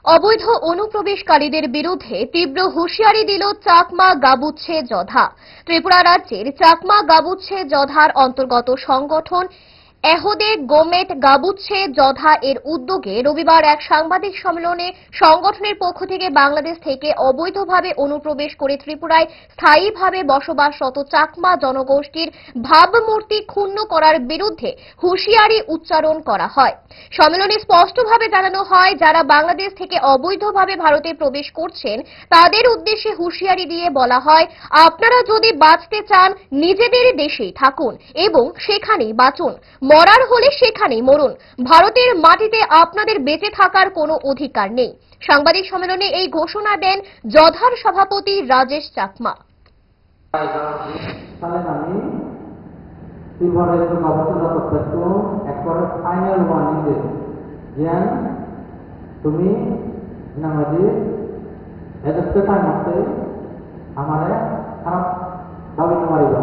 অবৈধ অনুপ্রবেশকারীদের বিরুদ্ধে তীব্র হুঁশিয়ারি দিল চাকমা গাবুচ্ছে জধা। ত্রিপুরা রাজ্যের চাকমা গাবুচ্ছে জধার অন্তর্গত সংগঠন এহদে গোমেট গাবুচ্ছে জধা এর উদ্যোগে রবিবার এক সাংবাদিক সম্মেলনে সংগঠনের পক্ষ থেকে বাংলাদেশ থেকে অবৈধভাবে অনুপ্রবেশ করে ত্রিপুরায় স্থায়ীভাবে বসবাসরত চাকমা জনগোষ্ঠীর ভাবমূর্তি ক্ষুণ্ণ করার বিরুদ্ধে হুঁশিয়ারি উচ্চারণ করা হয়। সম্মেলনে স্পষ্টভাবে জানানো হয়, যারা বাংলাদেশ থেকে অবৈধভাবে ভারতে প্রবেশ করছেন তাদের উদ্দেশ্যে হুঁশিয়ারি দিয়ে বলা হয়, আপনারা যদি বাঁচতে চান নিজেদের দেশেই থাকুন এবং সেখানেই বাঁচুন, মরার হলে সেখানেই মরুন। ভারতের মাটিতে আপনাদের বেঁচে থাকার কোনো অধিকার নেই। সাংবাদিক সম্মেলনে এই ঘোষণা দেন জধার সভাপতি রাজেশ চাকমা। তুমি हमारे খারাপ ভাবে মারিবা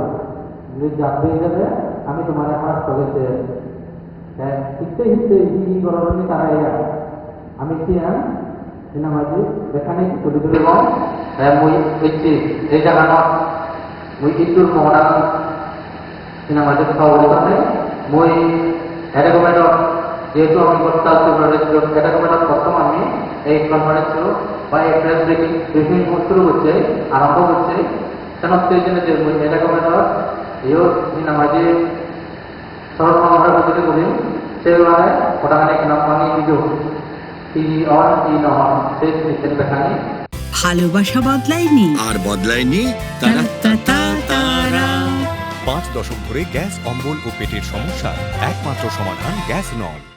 যদি যাতে যাবে আমি তোমার খারাপ করেছে হিতে হিতে ই গরমে তারাইয়া আমি সিয়ান সিনেমাজি দেখানে তুলি তুলি বল মই হচ্ছে এই জায়গাটা মই ইতুর মহড়া সিনেমাজি খাওয়াতে মই এরকমের যেহেতু আমি করতে এরকমের প্রথম আমি এই কনফারেন্স বা এই প্রেস ব্রিফিং শুরু হচ্ছে আরম্ভ হচ্ছে সেনার জন্য যে এরকমের ইয়ে সিনেমাজি সরল আমরা বুঝতে করি সেগুলো ওটাখানে নাম্পানি ভিডিও টিভি অন টি নন সেই সিস্টেম দেখানি ভালোবাসা বদলায়নি আর বদলায়নি তারা তারা 5 দশক ধরে গ্যাস অম্বল ও পেটের সমস্যা একমাত্র সমাধান গ্যাস নল।